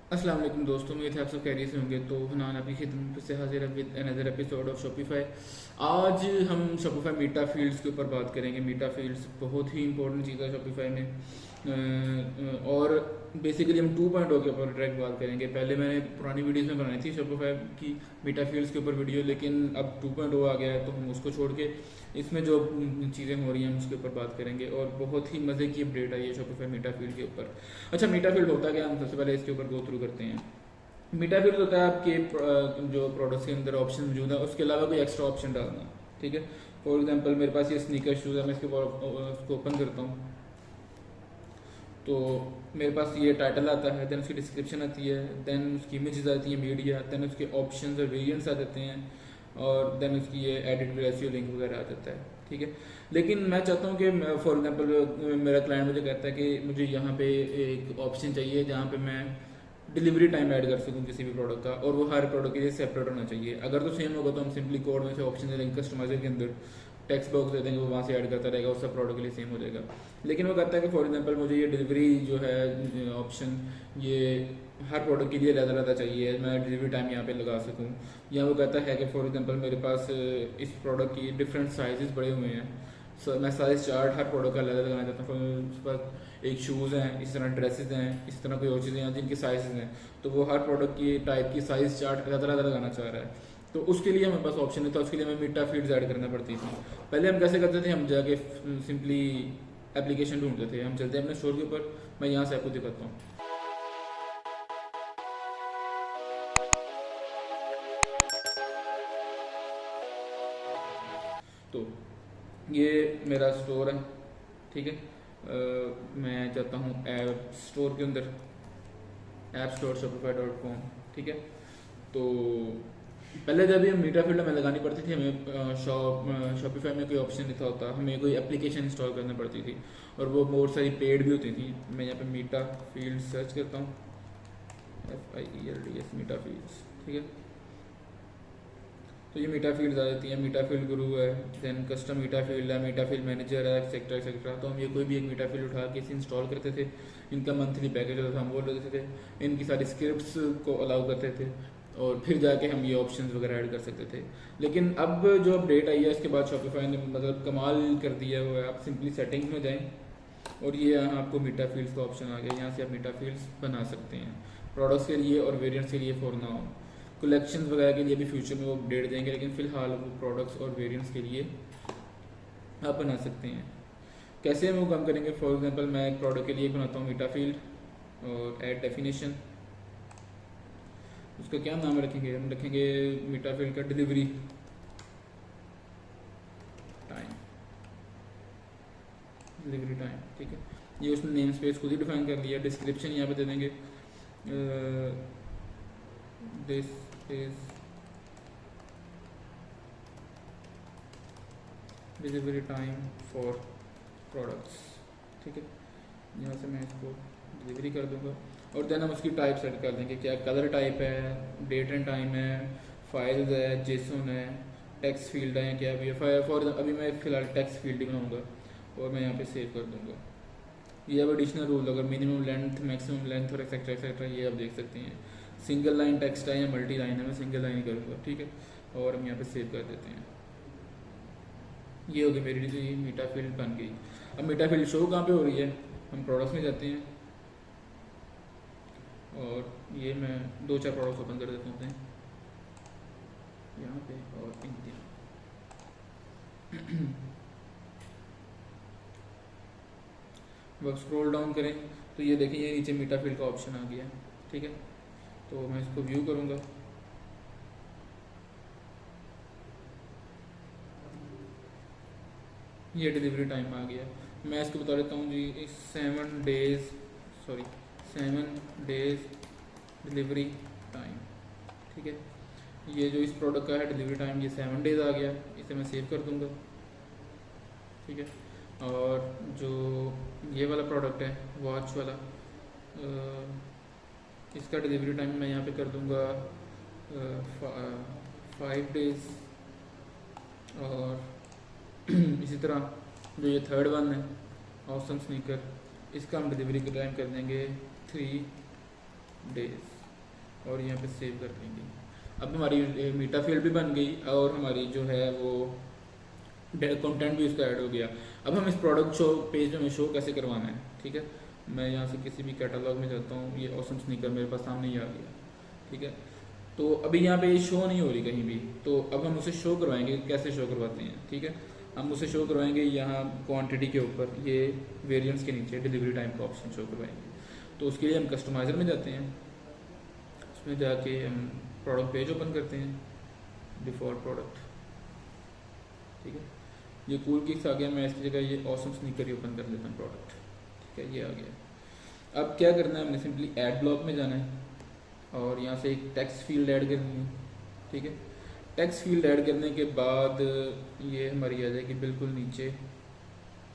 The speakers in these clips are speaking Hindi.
अस्सलाम वालेकुम दोस्तों, उम्मीद है आप सब खैरियत से होंगे। तो हनान आपकी खिदमत से हाजिर है with another episode of Shopify. आज हम शॉपिफाई मीटा फील्ड्स के ऊपर बात करेंगे। मीटा फील्ड्स बहुत ही इंपॉर्टेंट चीज़ है शॉपिफाई में। और बेसिकली हम 2.0 के ऊपर डायरेक्ट बात करेंगे। पहले मैंने पुरानी वीडियोस में बनाई थी शॉपिफाई की मीटा फील्ड्स के ऊपर वीडियो, लेकिन अब 2.0 आ गया है तो हम उसको छोड़ के इसमें जो चीज़ें हो रही हैं हम उसके ऊपर बात करेंगे। और बहुत ही मज़े की अपडेट आई है शॉपिफाई मीटा फील्ड के ऊपर। अच्छा, मीटा फील्ड होता क्या, हम सबसे पहले इसके ऊपर गो थ्रू करते हैं। मीटा फील्ड होता है आपके जो प्रोडक्ट्स के अंदर ऑप्शन मौजूद है उसके अलावा कोई एक्स्ट्रा ऑप्शन डालना। ठीक है, फॉर एग्जांपल मेरे पास ये स्नीकर शूज़ है, मैं इसको ओपन करता हूँ तो मेरे पास ये टाइटल आता है, देन उसकी डिस्क्रिप्शन आती है, देन उसकी इमेजेस आती हैं, मीडिया, देन उसके ऑप्शंस और वेरिएंट्स आ जाते हैं, और देन उसकी ये एडिट रेशियो लिंक वगैरह आ जाता है। ठीक है, लेकिन मैं चाहता हूँ कि फॉर एग्जांपल मेरा क्लाइंट मुझे कहता है कि मुझे यहाँ पे एक ऑप्शन चाहिए जहाँ पे मैं डिलीवरी टाइम ऐड कर सकूँ किसी भी प्रोडक्ट का, और वो हर प्रोडक्ट के लिए सेपरेट होना चाहिए। अगर तो सेम होगा तो हम सिंपली कोड में से ऑप्शन देंगे, कस्टमाइजर के अंदर टेक्स्ट बॉक्स दे देंगे, वो वहाँ से ऐड करता रहेगा, उस सब प्रोडक्ट के लिए सेम हो जाएगा। लेकिन वो कहता है कि फॉर एग्जांपल मुझे ये डिलीवरी जो है ऑप्शन ये हर प्रोडक्ट के लिए अलग अलग चाहिए, मैं डिलीवरी टाइम यहाँ पे लगा सकूँ। या वो कहता है कि फॉर एग्जांपल मेरे पास इस प्रोडक्ट की डिफरेंट साइजेस बड़े हुए हैं, सो मैं साइज चार्ट हर प्रोडक्ट का अलग अलग लगाना चाहता हूँ। उस पर एक शूज़ हैं, इस तरह ड्रेसेस हैं, इस तरह कोई और चीज़ें हैं जिनकी साइजेस हैं, तो वो हर प्रोडक्ट की टाइप की साइज चार्ट अलग अलग लगाना चाह रहा है। तो उसके लिए हमारे पास ऑप्शन नहीं था, उसके लिए हमें मीटा फीड्स ऐड करना पड़ती थी। पहले हम कैसे करते थे, हम जाके सिंपली एप्लीकेशन ढूंढते थे। हम चलते हैं अपने स्टोर के ऊपर, मैं यहाँ से आपको दिखाता हूँ। तो ये मेरा स्टोर है। ठीक है, मैं जाता हूँ ऐप स्टोर के अंदर, ऐप स्टोर shopify.com। ठीक है, तो पहले जब भी हम मीटा फील्ड हमें लगानी पड़ती थी, हमें शॉपिफाई में कोई ऑप्शन नहीं था होता, हमें कोई एप्लीकेशन इंस्टॉल करनी पड़ती थी, और वो बहुत सारी पेड भी होती थी। मैं यहाँ पे मीटा फील्ड सर्च करता हूँ, FIELDS मीटा फील्ड्स। ठीक है, तो ये मीटा फील्ड आ जाती है। मीटा फील्ड गुरु है, देन कस्टम मीटा फील्ड है, मीटा फील्ड मैनेजर है, एक्सेट्रा एक्सेट्रा। तो हम ये कोई भी एक मीटा फील्ड उठा के इसे इंस्टॉल करते थे। इनका मंथली पैकेज होता था, हम वो लेते थे, इनकी सारी स्क्रिप्ट्स को अलाउ करते थे, और फिर जाके हम ये ऑप्शंस वगैरह ऐड कर सकते थे। लेकिन अब जो अपडेट आई है इसके बाद शॉपिफाई ने मतलब कमाल कर दिया हुआ है। आप सिंपली सेटिंग्स में जाएं और ये यहाँ आपको मीटा फील्ड्स का ऑप्शन आ गया, यहाँ से आप मीटा फील्ड्स बना सकते हैं प्रोडक्ट्स के लिए और वेरिएंट्स के लिए फॉर नाउ। कलेक्शन वगैरह के लिए भी फ्यूचर में वो अपडेट देंगे, लेकिन फिलहाल वो प्रोडक्ट्स और वेरिएंट्स के लिए आप बना सकते हैं। कैसे हम वो काम करेंगे, फॉर एग्जांपल मैं एक प्रोडक्ट के लिए बनाता हूँ मीटा फील्ड और ऐड डेफिनेशन। उसका क्या नाम रखेंगे, हम रखेंगे मीटा फील्ड का डिलीवरी टाइम। डिलीवरी टाइम, ठीक है, ये उसने नेम स्पेस खुद ही डिफाइन कर लिया। डिस्क्रिप्शन यहाँ पे दे देंगे, this is delivery time for products. ठीक है, यहाँ से मैं इसको डिलीवरी कर दूंगा, और देन हम उसकी टाइप सेट कर देंगे, क्या कलर टाइप है, डेट एंड टाइम है, फाइल्स है, जेसन है, टेक्स्ट फील्ड है, क्या भी है। फॉर अभी मैं फिलहाल टेक्स्ट फील्ड ही बनाऊंगा और मैं यहाँ पे सेव कर दूंगा। ये अब एडिशनल रूल, अगर मिनिमम लेंथ, मैक्सिमम लेंथ और एक्सेट्रा एक्सेट्रा, ये आप देख सकते हैं। सिंगल लाइन टेक्स्ट है या मल्टी लाइन है, मैं सिंगल लाइन ही करूँगा। ठीक है, और हम यहाँ पे सेव कर देते हैं। ये होगी मेरी मीटा फील्ड बन गई। अब मीटा फील्ड शो कहाँ पे हो रही है, हम प्रोडक्ट्स में जाते हैं, और ये मैं 2-4 प्रोडक्ट्स ओपन कर देते हैं यहाँ पे, और इंडिया। अब स्क्रॉल डाउन करें तो ये देखिए, ये नीचे मीटा फील्ड का ऑप्शन आ गया। ठीक है, तो मैं इसको व्यू करूँगा, ये डिलीवरी टाइम आ गया। मैं इसको बता देता हूँ जी, 7 डेज डिलीवरी टाइम। ठीक है, ये जो इस प्रोडक्ट का है डिलीवरी टाइम, ये 7 डेज आ गया। इसे मैं सेव कर दूंगा। ठीक है, और जो ये वाला प्रोडक्ट है वॉच वाला, इसका डिलीवरी टाइम मैं यहाँ पे कर दूंगा 5 डेज। और इसी तरह जो ये थर्ड वन है ऑसम स्नीकर, इसका हम डिलीवरी का टाइम कर देंगे 3 डेज। और यहाँ पे सेव कर देंगे। अब हमारी मीटा फील्ड भी बन गई और हमारी जो है वो कंटेंट भी उसका ऐड हो गया। अब हम इस प्रोडक्ट शो पेज में शो कैसे करवाना है, ठीक है। मैं यहाँ से किसी भी कैटलॉग में जाता हूँ, ये ऑसम स्नीकर मेरे पास सामने ही आ गया, ठीक है। तो अभी यहाँ पे ये शो नहीं हो रही कहीं भी, तो अब हम उसे शो करवाएंगे। कैसे शो करवाते हैं, ठीक है। हम उसे शो करवाएंगे यहाँ क्वांटिटी के ऊपर, ये वेरिएंट्स के नीचे डिलीवरी टाइम का ऑप्शन शो करवाएंगे। तो उसके लिए हम कस्टमाइज़र में जाते हैं, उसमें जाके हम प्रोडक्ट पेज ओपन करते हैं, डिफ़ॉल्ट प्रोडक्ट, ठीक है। ये कूल किक्स आ गया, मैं इसकी जगह ये ऑसम स्नीकर ही ओपन कर लेता हूँ प्रोडक्ट, ठीक है। ये आ गया। अब क्या करना है, हमने सिंपली ऐड ब्लॉक में जाना है और यहाँ से एक टेक्स्ट फील्ड ऐड करनी है, ठीक है। टेक्स्ट फील्ड ऐड करने के बाद ये हमारी आ जाएगी बिल्कुल नीचे,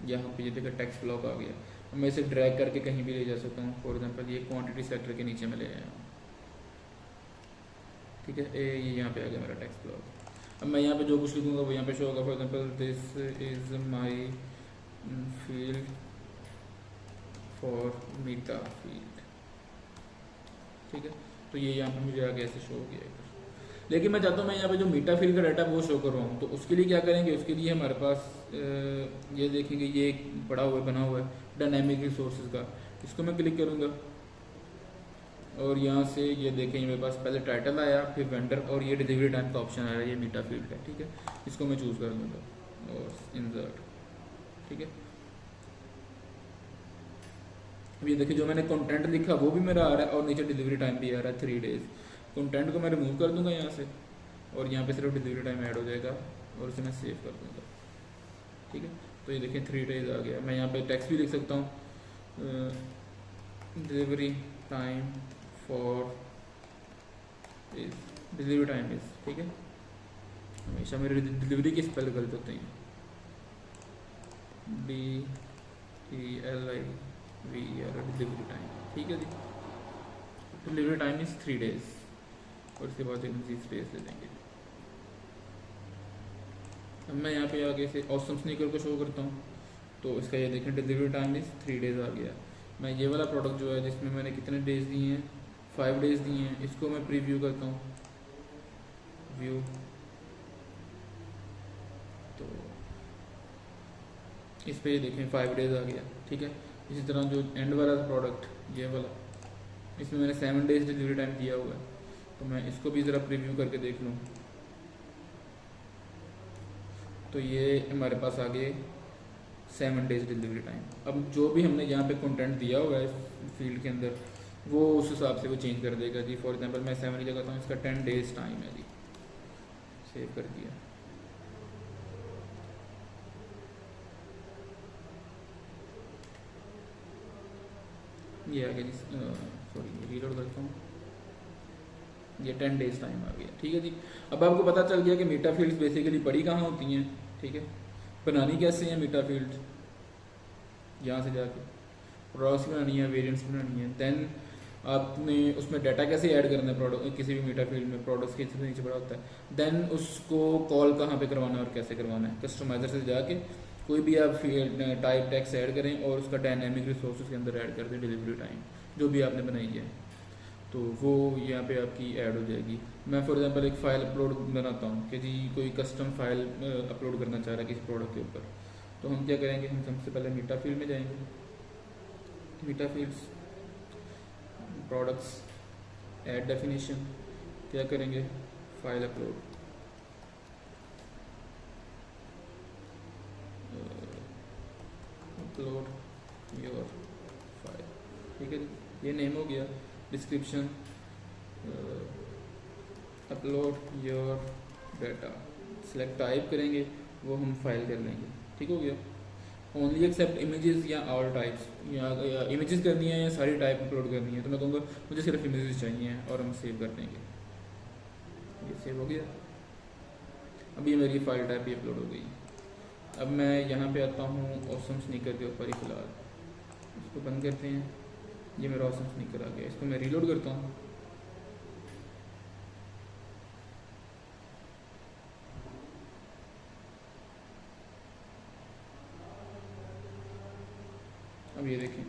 यहाँ पे ये देखिए टेक्स्ट ब्लॉक आ गया। मैं इसे ड्रैग करके कहीं भी ले जा सकता हूँ। फॉर एग्जांपल ये क्वांटिटी सेक्टर के नीचे में ले आया हूँ, ठीक है। ये यहाँ पे आ गया मेरा टेक्स्ट ब्लॉक। अब मैं यहाँ पे जो कुछ लिखूँगा वो यहाँ पे शो होगा। For example this is my field for meta field, ठीक है। तो ये यहाँ पे मुझे आगे ऐसे शो हो गया। लेकिन मैं चाहता हूँ मैं यहाँ पे जो मीटा फील्ड का डाटा वो शो करवाऊँ, तो उसके लिए क्या करेंगे, उसके लिए हमारे पास ये देखेंगे, ये एक पड़ा हुआ है, बना हुआ है डायनामिक रिसोर्सेज का। इसको मैं क्लिक करूँगा और यहाँ से ये देखें मेरे पास पहले टाइटल आया, फिर वेंडर और ये डिलीवरी टाइम का ऑप्शन आया, ये मीटा फील्ड का, ठीक है। इसको मैं चूज़ कर दूँगा और इंसर्ट, ठीक है। अब ये देखिए जो मैंने कंटेंट लिखा वो भी मेरा आ रहा है और नीचे डिलीवरी टाइम भी आ रहा है 3 डेज़। कंटेंट को मैं रिमूव कर दूंगा यहाँ से और यहाँ पे सिर्फ डिलीवरी टाइम ऐड हो जाएगा और इसे मैं सेव कर दूंगा, ठीक है। तो ये देखिए 3 डेज़ आ गया। मैं यहाँ पे टेक्स्ट भी लिख सकता हूँ, delivery time for is, delivery time is, ठीक है। हमेशा मेरे डिलीवरी के स्पेल गलत होते हैं, DELIVER, डिलीवरी टाइम, ठीक है जी। डिलीवरी टाइम इज़ 3 डेज़ और इसके बाद एक स्पेस ले देंगे। अब मैं यहाँ पे आगे से ऑसम स्नीकर को शो करता हूँ, तो इसका ये देखें डिलीवरी टाइम इज़ 3 डेज़ आ गया। मैं ये वाला प्रोडक्ट जो है जिसमें मैंने कितने डेज़ दिए हैं, 5 डेज़ दिए हैं, इसको मैं प्रीव्यू करता हूँ, व्यू। तो इस पे ये देखें 5 डेज़ आ गया, ठीक है। इसी तरह जो एंड वाला प्रोडक्ट ये वाला, इसमें मैंने 7 डेज़ डिलीवरी टाइम दिया हुआ है, तो मैं इसको भी ज़रा प्रीव्यू करके देख लूँ। तो ये हमारे पास आ गए 7 डेज़ डिलीवरी टाइम। अब जो भी हमने यहाँ पे कंटेंट दिया हुआ है फील्ड के अंदर वो उस हिसाब से वो चेंज कर देगा जी। फॉर एग्जांपल मैं 7 की जगह था, इसका 10 डेज़ टाइम है जी, सेव कर दिया। ये आ गया जी, सॉरी रीलोड करता हूँ, ये 10 डेज़ टाइम आ गया, ठीक है जी। अब आपको पता चल गया कि मीटा फील्ड्स बेसिकली पड़ी कहाँ होती हैं, ठीक है। बनानी कैसे है मीटा फील्ड, यहाँ से जाके प्रोडक्ट्स बनानी है, वेरिएंट्स बनानी है, देन आपने उसमें डाटा कैसे ऐड करना है प्रोडक्ट, किसी भी मीटा फील्ड में प्रोडक्ट्स के नीचे पड़ा होता है, देन उसको कॉल कहाँ पे करवाना है और कैसे करवाना है। कस्टमाइजर से जाके कोई भी आप टाइप टैक्स ऐड करें और उसका डायनेमिक रिसोर्सेज के अंदर ऐड कर दें डिलीवरी टाइम जो भी आपने बनाई है, तो वो यहाँ पे आपकी ऐड हो जाएगी। मैं फॉर एग्जांपल एक फ़ाइल अपलोड बनाता हूँ कि जी कोई कस्टम फाइल अपलोड करना चाह रहा है किसी प्रोडक्ट के ऊपर, तो हम क्या करेंगे, हम सबसे पहले मीटा फील्ड में जाएंगे, मीटा फील्ड्स, प्रोडक्ट्स, ऐड डेफिनेशन, क्या करेंगे, file upload, upload your file, ठीक है जी। ये नेम हो गया। Description, upload your data, select type करेंगे, वो हम फाइल कर लेंगे, ठीक हो गया। ओनली एक्सेप्ट इमेजेस या ऑल टाइप्स, या इमेजेस करनी है या सारी टाइप अपलोड करनी है, तो मैं कहूँगा मुझे सिर्फ इमेजेस चाहिए और हम सेव कर देंगे। ये सेव हो गया। अब ये मेरी फाइल टाइप भी अपलोड हो गई। अब मैं यहाँ पे आता हूँ ऑसम स्नीकर के ऊपर ही फ़िलहाल, इसको बंद करते हैं। ये मेरा ऑसम स्नीकर आ गया, इसको मैं रीलोड करता हूँ। अब ये देखें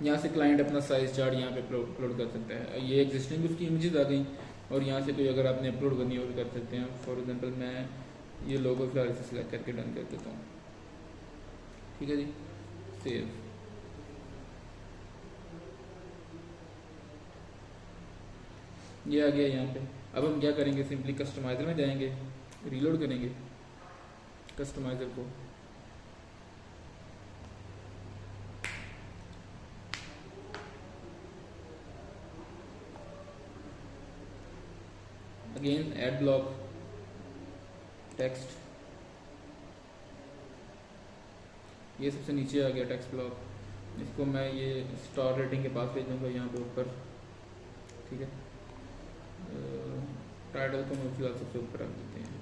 यहाँ से क्लाइंट अपना साइज चार्ट यहाँ पे अपलोड कर सकता है। ये एग्जिस्टिंग उसकी इमेजेस आ गई और यहाँ से कोई अगर आपने अपलोड करनी हो तो कर सकते हैं। फॉर एग्जांपल मैं ये लोगो फिलहाल से सिलेक्ट करके डन कर देता हूँ। ठीक है जी, सेव। ये आ गया यहाँ पे। अब हम क्या करेंगे, सिंपली कस्टमाइजर में जाएंगे, रीलोड करेंगे कस्टमाइजर को। अगेन एड ब्लॉक टेक्स्ट, ये सबसे नीचे आ गया टेक्स्ट ब्लॉक। इसको मैं ये स्टार रेटिंग के पास भेजूंगा यहाँ पे ऊपर। ठीक है, टाइटल को मैं फिलहाल सबसे ऊपर रख देते हैं।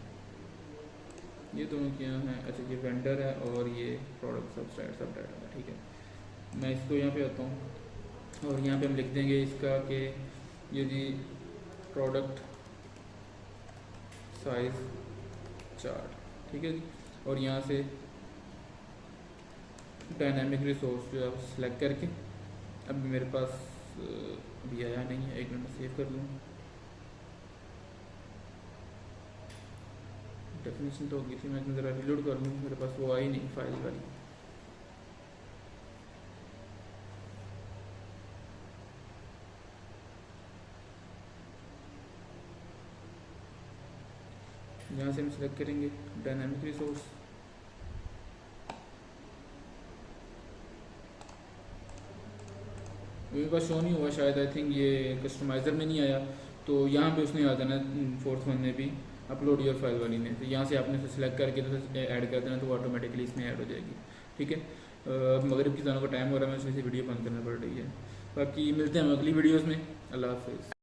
ये दोनों क्या हैं, अच्छा ये वेंडर है और ये प्रोडक्ट सब टाइटल है। ठीक है, मैं इसको यहाँ पे आता हूँ और यहाँ पे हम लिख देंगे इसका कि ये जी प्रोडक्ट साइज चार्ट। ठीक है जी, और यहाँ से डायनामिक रिसोर्स जो है आप सेलेक्ट करके, अभी मेरे पास अभी आया नहीं है, एक मिनट सेव कर लूँ। डेफिनेशन तो होगी थी, मैं ज़रा रिलोड कर लूँ, मेरे पास वो आई नहीं फाइल वाली। यहाँ से हम सेलेक्ट करेंगे डायनामिक रिसोर्स, मेरे पास शो नहीं हुआ शायद, आई थिंक ये कस्टमाइज़र में नहीं आया, तो यहाँ पे उसने आ जाना फोर्थ वन में भी अपलोड योर फाइल वाली में। तो यहाँ से आपने उसे सेलेक्ट करके तो ऐड कर देना, तो ऑटोमेटिकली इसमें ऐड हो जाएगी। ठीक है, मगरिब की जाने का टाइम हो रहा है, मैं इसमें से वीडियो बंद करना पड़ रही है। बाकी मिलते हैं हम अगली वीडियोज़ में। अल्लाह हाफिज़।